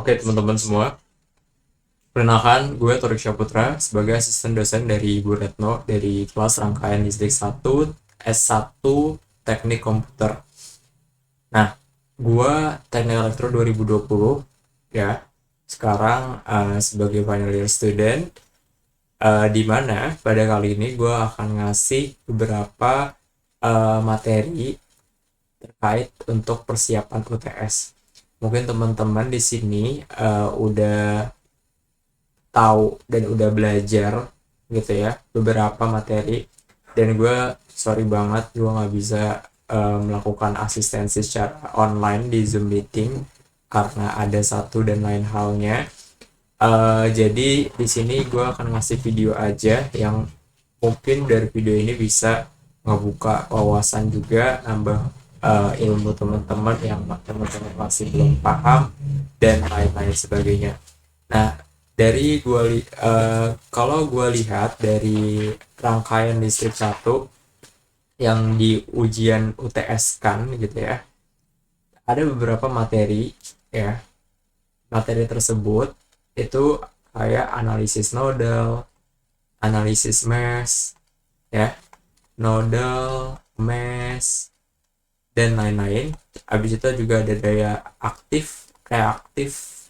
Oke teman-teman semua, perkenalkan gue Torik Syaputra sebagai asisten dosen dari Bu Retno dari kelas rangkaian listrik 1 S1 Teknik Komputer. Nah, gue Teknik Elektro 2020 ya. Sekarang sebagai final year student, di mana pada kali ini gue akan ngasih beberapa materi terkait untuk persiapan UTS. Mungkin teman-teman di sini udah tahu dan udah belajar gitu ya beberapa materi, dan gue sorry banget gue nggak bisa melakukan asistensi secara online di Zoom meeting karena ada satu dan lain halnya. Jadi di sini gue akan ngasih video aja yang mungkin dari video ini bisa ngebuka wawasan juga, nambah ilmu teman-teman yang teman-teman masih belum paham dan lain-lain sebagainya. Nah, kalau gue lihat dari rangkaian listrik 1 yang di ujian UTS kan gitu ya, ada beberapa materi ya. Materi tersebut itu kayak analisis nodal, analisis mesh ya, nodal, mesh dan lain-lain. Habis itu juga ada daya aktif, reaktif,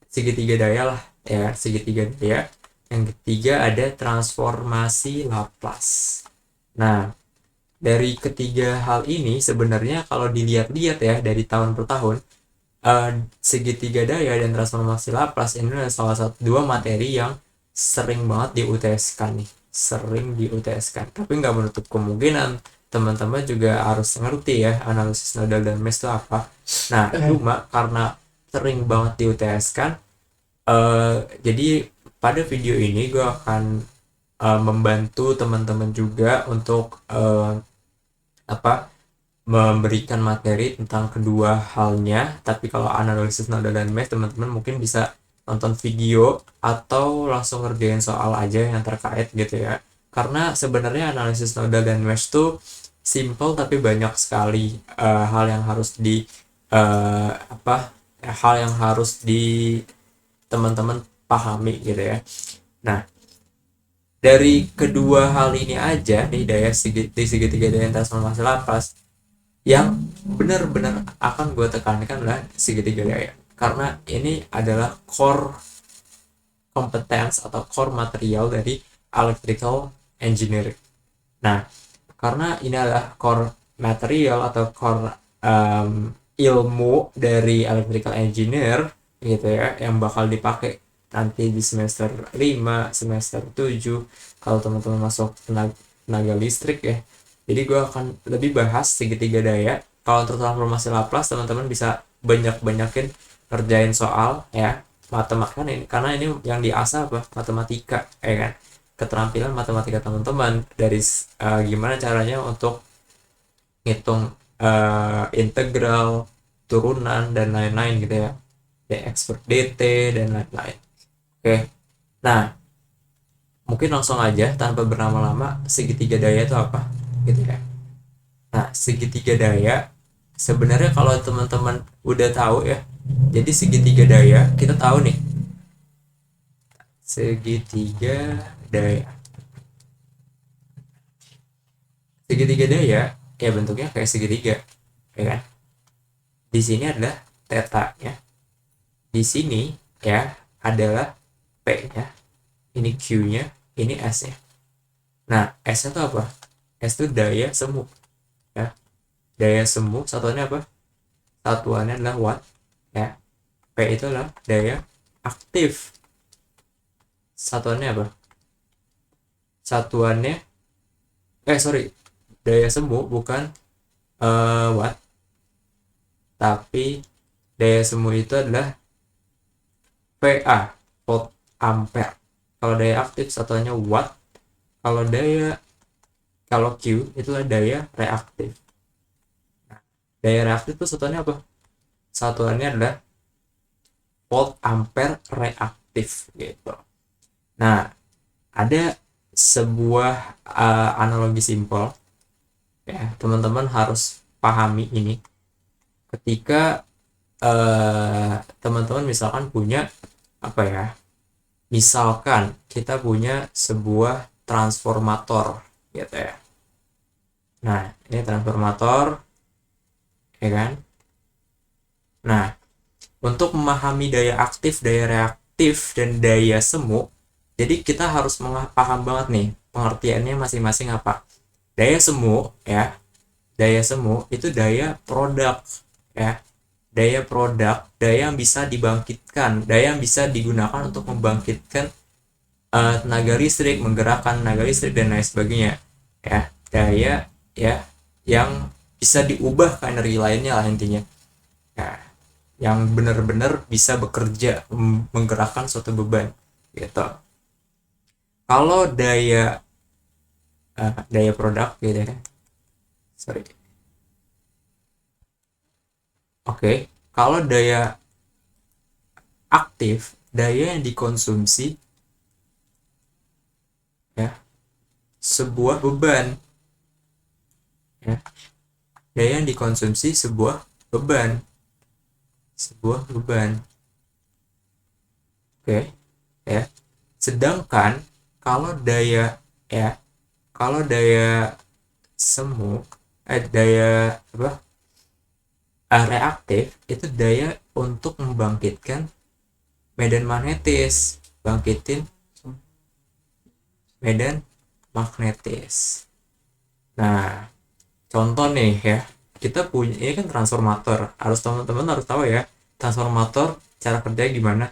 segitiga daya lah ya, segitiga daya. Yang ketiga ada transformasi Laplace. Nah, dari ketiga hal ini sebenarnya kalau dilihat-lihat ya dari tahun per tahun, segitiga daya dan transformasi Laplace ini adalah salah satu dua materi yang sering banget di UTS kan nih, sering di UTS kan. Tapi nggak menutup kemungkinan teman-teman juga harus ngerti ya analisis nodal dan mesh itu apa. Nah, cuma karena sering banget di UTS kan, jadi pada video ini gue akan membantu teman-teman juga untuk apa memberikan materi tentang kedua halnya. Tapi kalau analisis nodal dan mesh, teman-teman mungkin bisa nonton video atau langsung ngerjain soal aja yang terkait gitu ya. Karena sebenarnya analisis nodal dan mesh tuh simple tapi banyak sekali hal yang harus di uh, apa hal yang harus di teman-teman pahami gitu ya. Nah, dari kedua hal ini aja nih, segitiga daya transformasi Laplace, yang benar-benar akan gue tekankan adalah segitiga daya, karena ini adalah core competence atau core material dari electrical engineering. Nah, karena ini adalah core material atau core ilmu dari electrical engineer gitu ya, yang bakal dipakai nanti di semester 5, semester 7 kalau teman-teman masuk tenaga listrik ya. Jadi gue akan lebih bahas segitiga daya. Kalau untuk transformasi Laplace, teman-teman bisa banyak-banyakin ngerjain soal ya, matematika ini, karena ini yang diasah apa? Matematika ya kan, keterampilan matematika teman-teman dari gimana caranya untuk ngitung integral, turunan dan lain-lain gitu ya, dx per dt dan lain-lain. Oke, nah mungkin langsung aja tanpa berlama-lama, segitiga daya itu apa gitu ya. Nah, segitiga daya sebenarnya kalau teman-teman udah tahu ya, jadi segitiga daya kita tahu nih, segitiga daya segitiga daya ya bentuknya kayak segitiga ya kan. Di sini adalah theta ya, di sini ya adalah p nya, ini q nya, ini s nya. Nah, s nya itu apa? S itu daya semu ya, daya semu satuannya apa? Satuannya adalah watt ya. P itu adalah daya aktif, satuannya apa? Satuannya sorry, daya semu bukan watt, tapi daya semu itu adalah VA, volt ampere. Kalau daya aktif satuannya watt. Kalau Q itulah daya reaktif. Nah, daya reaktif itu satuannya apa? Satuannya adalah volt ampere reaktif gitu. Nah, ada sebuah analogi simpel ya, teman-teman harus pahami ini. Ketika teman-teman misalkan punya apa ya, misalkan kita punya sebuah transformator gitu ya. Nah, ini transformator, ya kan? Nah, untuk memahami daya aktif, daya reaktif, dan daya semu, jadi kita harus paham banget nih pengertiannya masing-masing apa. Daya semu ya, daya semu itu daya produk ya. Daya produk, daya yang bisa dibangkitkan, daya yang bisa digunakan untuk membangkitkan tenaga listrik, menggerakkan tenaga listrik dan lain sebagainya. Ya, daya ya yang bisa diubah ke energi lainnya lah intinya. Ya, yang benar-benar bisa bekerja menggerakkan suatu beban gitu. Kalau daya produk gitu ya. Sorry. Oke, kalau daya aktif, daya yang dikonsumsi ya, sebuah beban ya. Daya yang dikonsumsi sebuah beban. Oke, ya. Sedangkan kalau ya, kalau daya semu daya apa? Reaktif itu daya untuk membangkitkan medan magnetis, bangkitin medan magnetis. Nah, contoh nih ya, kita punya ini kan transformator, harus teman-teman harus tahu ya transformator cara kerjanya gimana.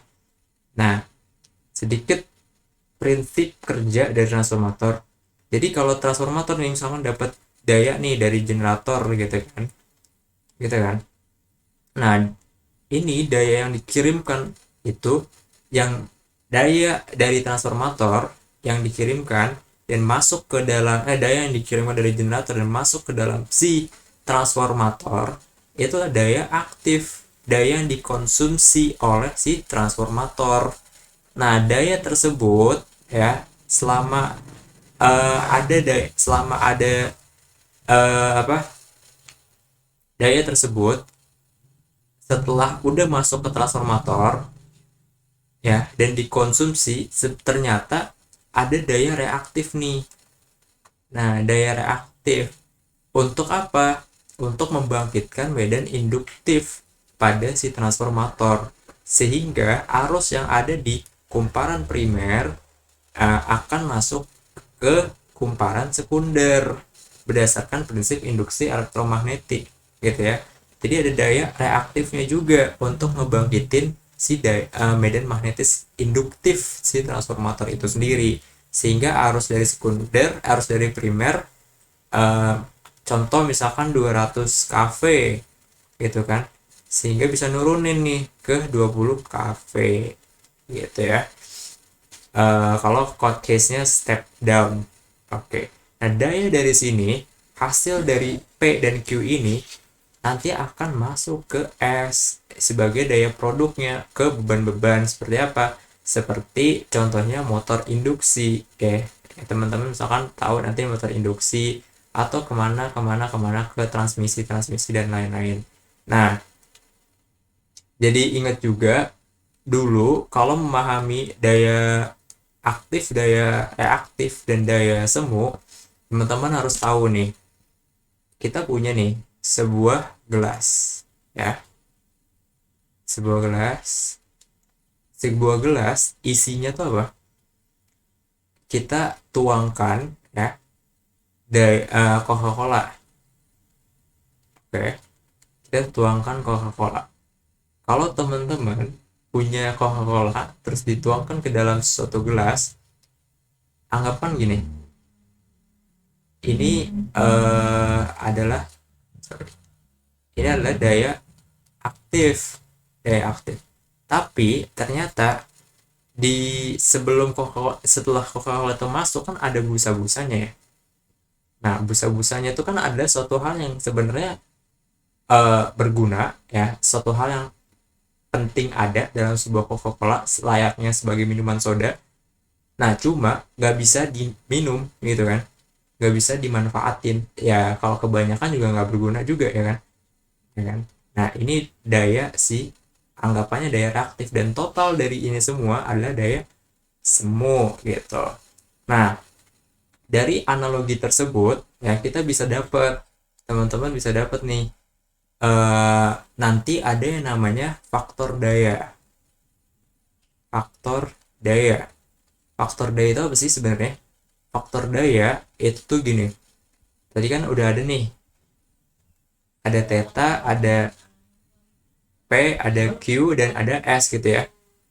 Nah, sedikit prinsip kerja dari transformator. Jadi kalau transformator nih misalkan dapat daya nih dari generator gitu kan. Nah, ini daya yang dikirimkan itu yang daya dari transformator yang dikirimkan dan masuk ke dalam daya yang dikirimkan dari generator dan masuk ke dalam si transformator itu adalah daya aktif, daya yang dikonsumsi oleh si transformator. Nah, daya tersebut ya selama ada apa daya tersebut setelah udah masuk ke transformator ya dan dikonsumsi ternyata ada daya reaktif nih. Nah, daya reaktif untuk apa? Untuk membangkitkan medan induktif pada si transformator sehingga arus yang ada di kumparan primer akan masuk ke kumparan sekunder berdasarkan prinsip induksi elektromagnetik gitu ya. Jadi ada daya reaktifnya juga untuk ngebangkitin si medan magnetis induktif si transformator itu sendiri sehingga arus dari sekunder, arus dari primer contoh misalkan 200 kV gitu kan, sehingga bisa nurunin nih ke 20 kV gitu ya. Kalau code case-nya step down. Oke. Nah, daya dari sini, hasil dari P dan Q ini nanti akan masuk ke S sebagai daya produknya ke beban-beban seperti apa? Seperti contohnya motor induksi. Oke, teman-teman misalkan tahu nanti motor induksi atau kemana ke transmisi dan lain-lain. Nah, jadi ingat juga dulu kalau memahami daya aktif, daya reaktif, dan daya semu, teman-teman harus tahu nih, kita punya nih gelas ya, sebuah gelas, isinya tuh apa? Kita tuangkan ya Coca-Cola. Oke, kita tuangkan Coca-Cola. Kalau teman-teman punya Coca-Cola terus dituangkan ke dalam suatu gelas, anggapan gini, ini adalah daya aktif, tapi ternyata setelah Coca-Cola itu masuk kan ada busa-busanya ya. Nah, busa-busanya itu kan ada suatu hal yang sebenarnya berguna ya, suatu hal yang penting ada dalam sebuah Coca-Cola layaknya sebagai minuman soda. Nah, cuma nggak bisa diminum gitu kan, nggak bisa dimanfaatin ya, kalau kebanyakan juga nggak berguna juga ya kan. Nah, ini daya anggapannya daya reaktif, dan total dari ini semua adalah daya semu gitu. Nah, dari analogi tersebut ya kita bisa dapat, teman-teman bisa dapat nih, nanti ada yang namanya faktor daya. Faktor daya. Faktor daya itu apa sih sebenarnya? Faktor daya itu tuh gini. Tadi kan udah ada nih. Ada theta, ada P, ada Q, dan ada S gitu ya.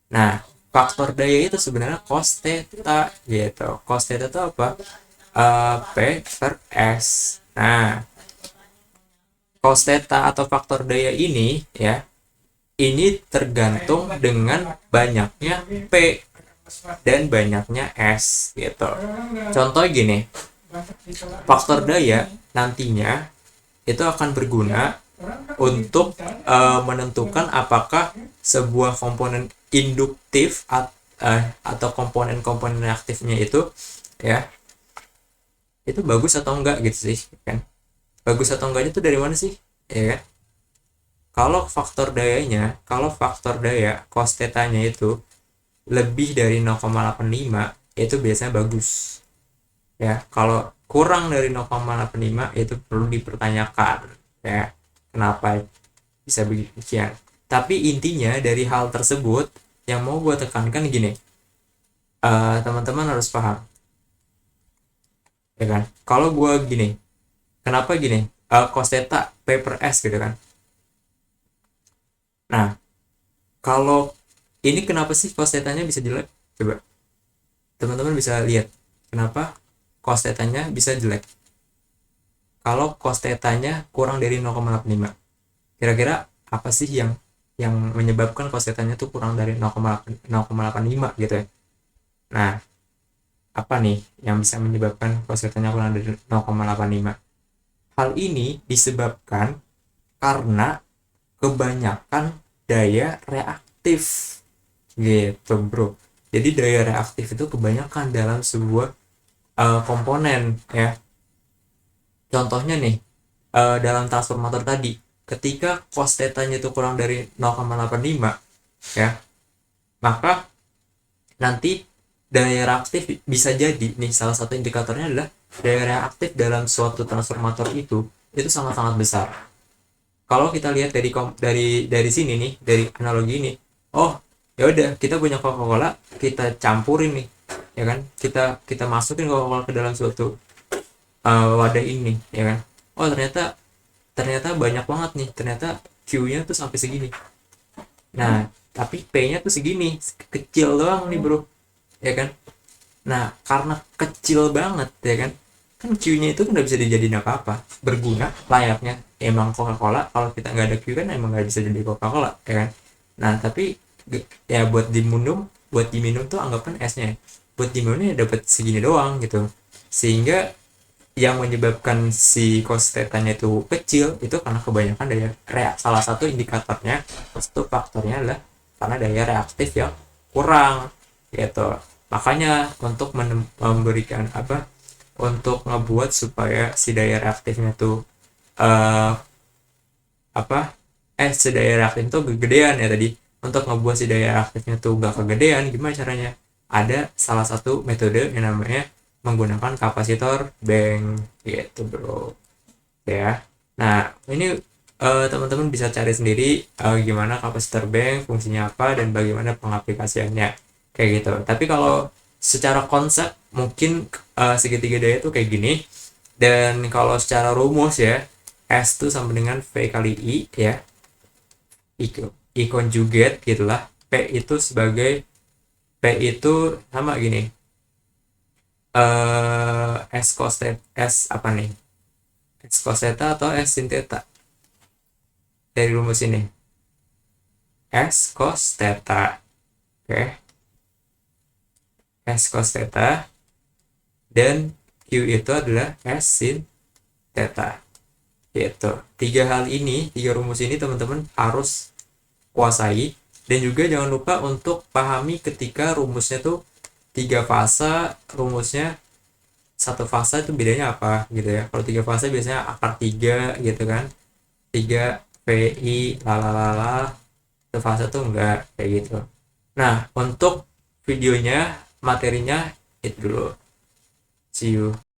Nah, faktor daya itu sebenarnya cos theta gitu. Cos theta itu apa? P per S. Nah, cos theta atau faktor daya ini ya, ini tergantung dengan banyaknya P dan banyaknya S gitu. Contoh gini, faktor daya nantinya itu akan berguna untuk menentukan apakah sebuah komponen induktif atau komponen-komponen reaktifnya itu ya itu bagus atau enggak gitu sih kan. Bagus atau enggaknya itu dari mana sih ya kan. Kalau faktor daya cos theta-nya itu lebih dari 0,85 itu biasanya bagus ya. Kalau kurang dari 0,85 itu perlu dipertanyakan ya, kenapa bisa begitu. Tapi intinya dari hal tersebut yang mau gue tekankan gini, teman-teman harus paham ya kan. Kalau gue gini, kenapa gini, cos theta P per S gitu kan. Nah, kalau ini kenapa sih cos theta-nya bisa jelek? Coba teman-teman bisa lihat kenapa cos theta-nya bisa jelek. Kalau cos theta-nya kurang dari 0,85, kira-kira apa sih yang menyebabkan cos theta-nya tuh kurang dari 0,85 gitu ya. Nah, apa nih yang bisa menyebabkan cos theta-nya kurang dari 0,85? Hal ini disebabkan karena kebanyakan daya reaktif gitu bro. Jadi daya reaktif itu kebanyakan dalam sebuah komponen ya. Contohnya nih, dalam transformator tadi, ketika cos theta-nya itu kurang dari 0,85 ya, maka nanti daya reaktif bisa jadi nih, salah satu indikatornya adalah daya reaktif dalam suatu transformator itu sangat-sangat besar. Kalau kita lihat dari sini nih, dari analogi ini, oh ya udah, kita punya Coca-Cola, kita campurin nih ya kan, kita masukin Coca-Cola ke dalam suatu wadah ini ya kan. Oh ternyata banyak banget nih, ternyata Q-nya tuh sampai segini. Nah, tapi P-nya tuh segini, kecil doang nih bro ya kan. Nah, karena kecil banget ya kan, kan Q-nya itu kan nggak bisa dijadiin apa-apa, berguna layaknya emang Coca-Cola. Kalau kita nggak ada Q kan emang nggak bisa jadi Coca-Cola ya kan. Nah, tapi ya buat diminum tuh anggapan S-nya, buat diminumnya dapat segini doang gitu. Sehingga yang menyebabkan si cos theta-nya itu kecil itu karena kebanyakan daya salah satu indikatornya, satu faktornya adalah karena daya reaktif yang kurang gitu. Makanya untuk memberikan untuk ngebuat supaya si daya reaktifnya tuh eh si daya reaktif itu kegedean ya tadi. Untuk ngebuat si daya reaktifnya tuh gak kegedean, gimana caranya? Ada salah satu metode yang namanya menggunakan kapasitor bank gitu bro ya. Nah, ini teman-teman bisa cari sendiri gimana kapasitor bank, fungsinya apa, dan bagaimana pengaplikasiannya kayak gitu. Tapi kalau secara konsep mungkin segitiga daya itu kayak gini. Dan kalau secara rumus ya, S itu sama dengan V kali I ya, I conjugate gitulah. P itu sama gini, S cos theta, S apa nih, S cos theta atau S sin theta. Dari rumus ini S cos theta, oke, S cos theta, dan Q itu adalah S sin theta gitu. Tiga rumus ini teman-teman harus kuasai. Dan juga jangan lupa untuk pahami ketika rumusnya tuh 3 fase, rumusnya satu fase itu bedanya apa gitu ya. Kalau 3 fase biasanya akar 3 gitu kan, 3 VI lalalala itu fase tuh enggak kayak gitu. Nah, untuk videonya, materinya itu dulu. See you.